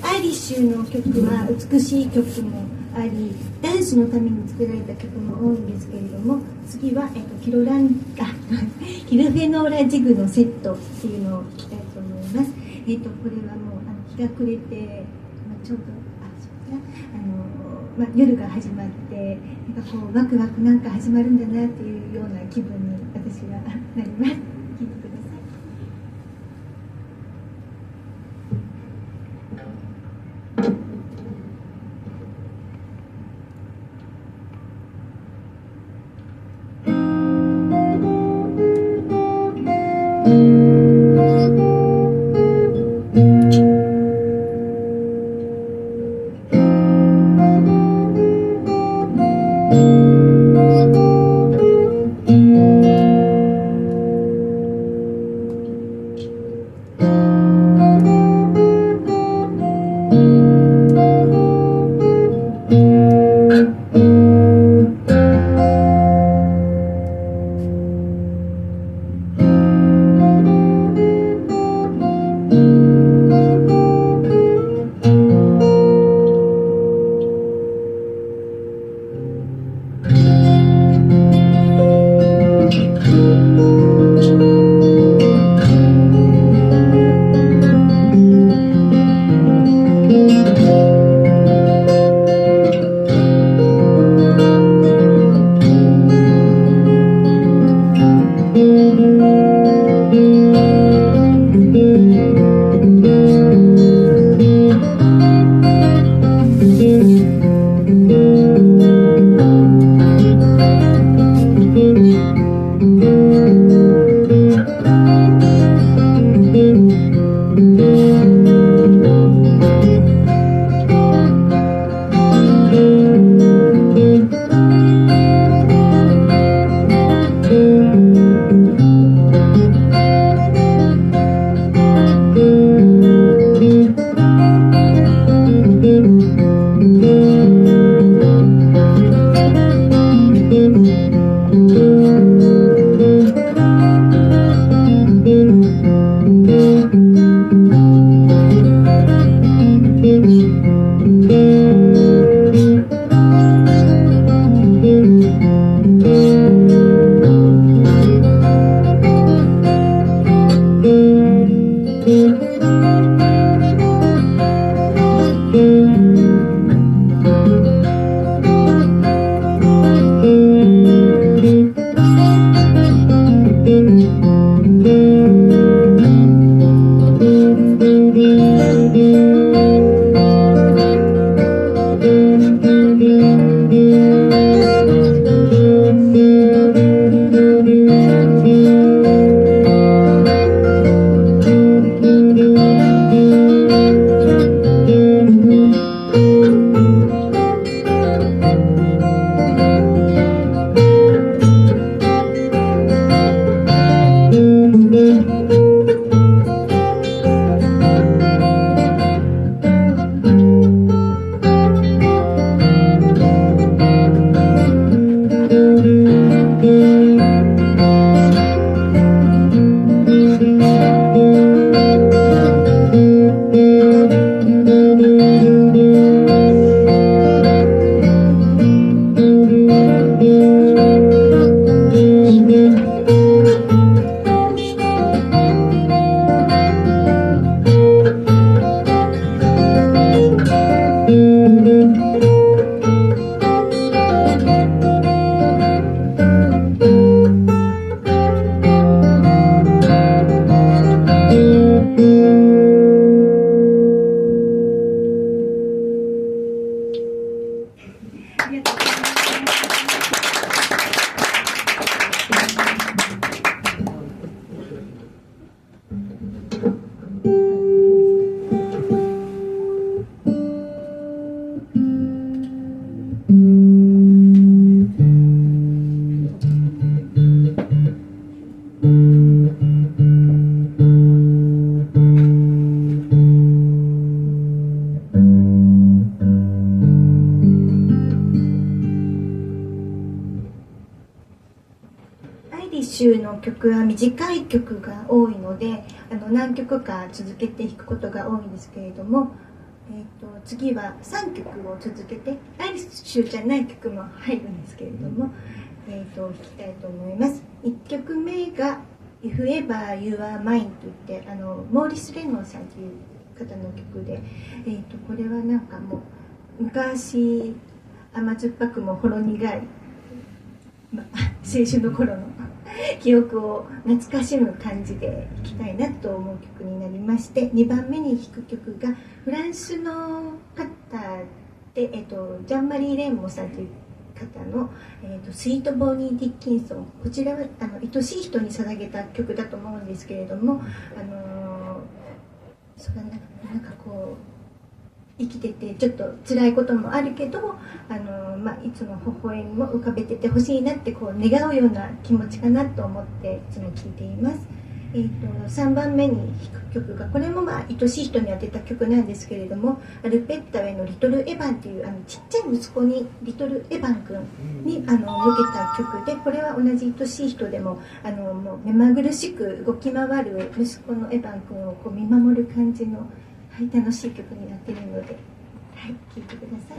アイリッシュの曲は美しい曲もあり、ダンスのために作られた曲も多いんですけれども、次は、キルフェノーラジグのセットっていうのを聴きたいと思います。これはもう日が暮れて、ちょうど夜が始まって、なんかこうワクワクなんか始まるんだなっていうような気分に私はなります。聴いてください。イリッシュの曲は短い曲が多いので何曲か続けて弾くことが多いんですけれども、次は3曲を続けてアイリッシュじゃない曲も入るんですけれども、弾きたいと思います。1曲目が If Ever You Are Mine といってモーリス・レノンさんという方の曲で、これはなんかもう昔甘酸っぱくもほろ苦い、青春の頃の記憶を懐かしむ感じで弾きたいなと思う曲になりまして、2番目に弾く曲がフランスの方で、ジャンマリー・レンモさんという方の、スイート・ボーニー・ディッキンソン、こちらは愛しい人に捧げた曲だと思うんですけれども、それなんかこう生きててちょっと辛いこともあるけどいつも微笑みも浮かべててほしいなってこう願うような気持ちかなと思っていつも聴いています。3番目に弾く曲がこれも愛しい人に当てた曲なんですけれども、アルペッタウェのリトル・エヴァンというちっちゃい息子にリトル・エヴァン君に向けた曲で、これは同じ愛しい人でももう目まぐるしく動き回る息子のエヴァン君をこう見守る感じの、はい、楽しい曲になっているので、はい、聴いてください。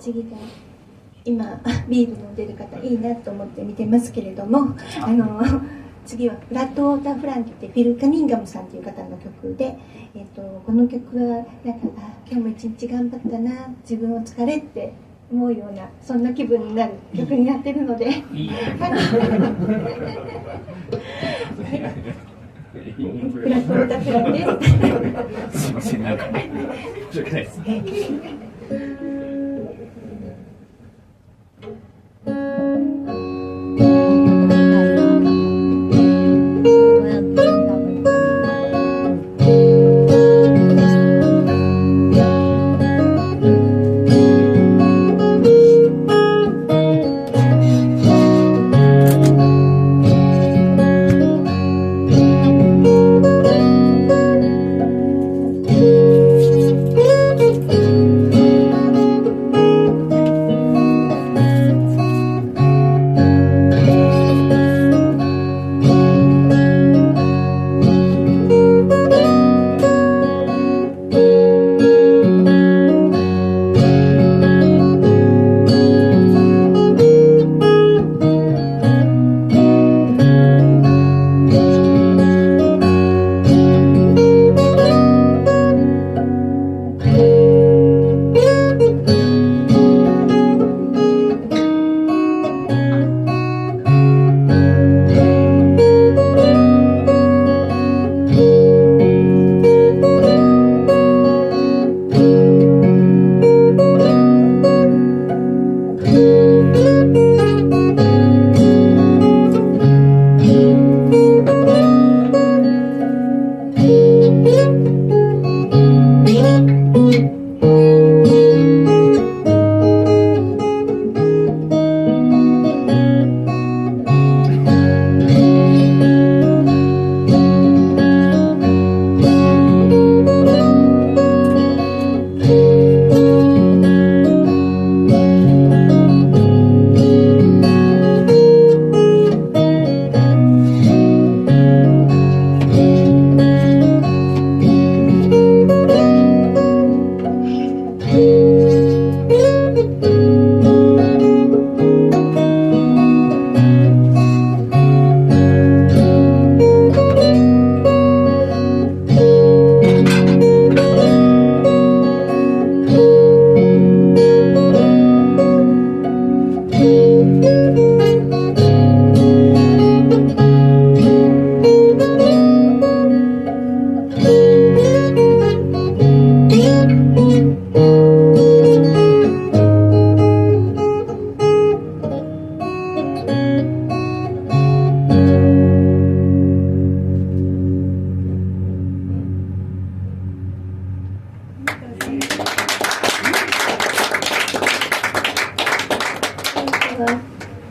次が今ビール飲んでる方いいなと思って見てますけれども、次はフラットウォーターフランといってフィル・カニンガムさんという方の曲で、この曲はなんか今日も一日頑張ったな、自分を疲れって思うようなそんな気分になる曲になってるので。フラット歌プランです。すいません、なんか申し訳ないです。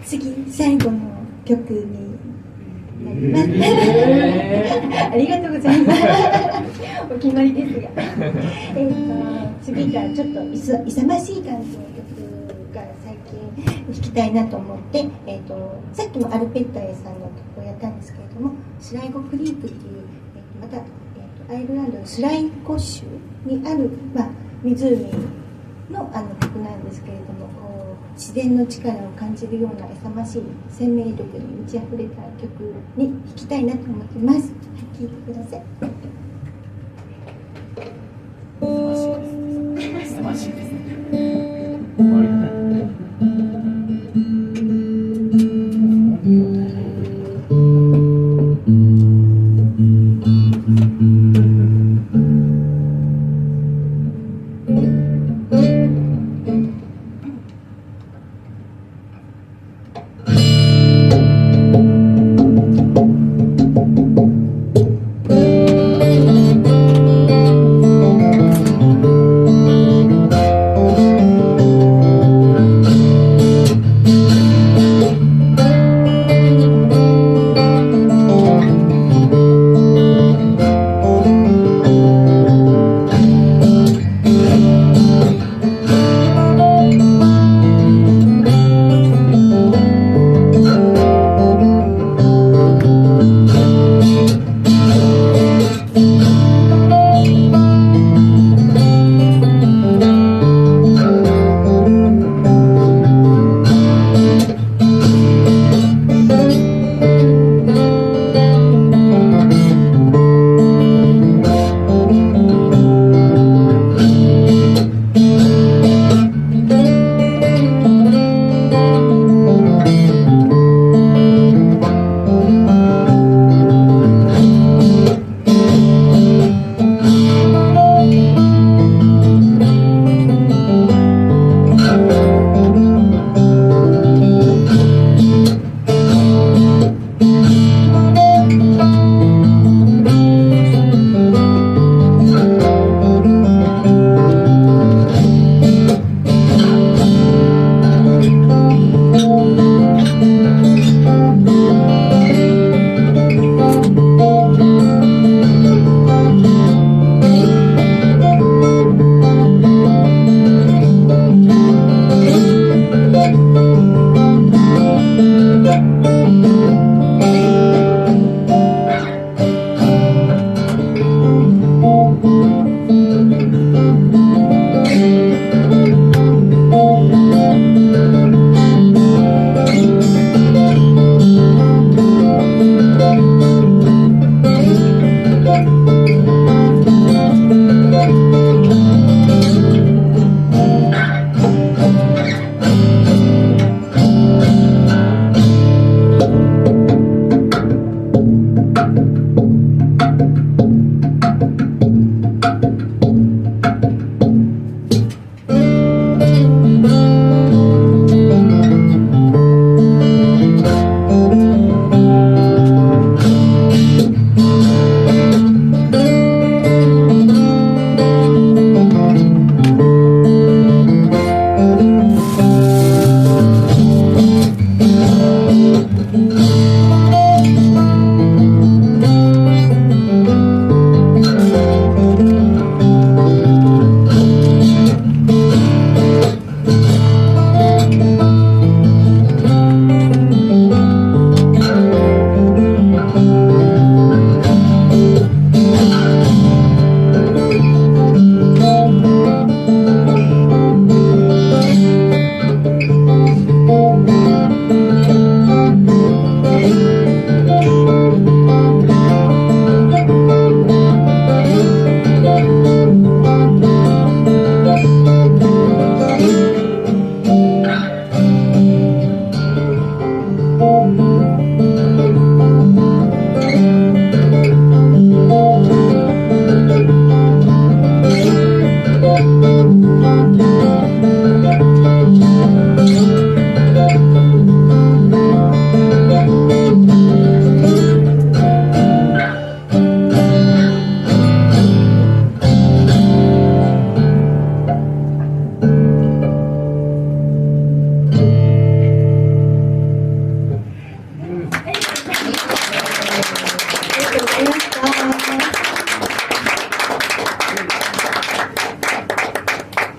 次最後の曲になります。ありがとうございます。お決まりですが、次がちょっと勇ましい感じの曲が最近弾きたいなと思って、さっきもアルペッタエさんの曲をやったんですけれども、スライゴクリークっていう、また、アイルランドのスライゴ州にある、湖の曲なんですけれども、自然の力を感じるような勇ましい生命力に満ち溢れた曲に弾きたいなと思ってます。聴いてください。素晴らしいですね。素晴らしいですね。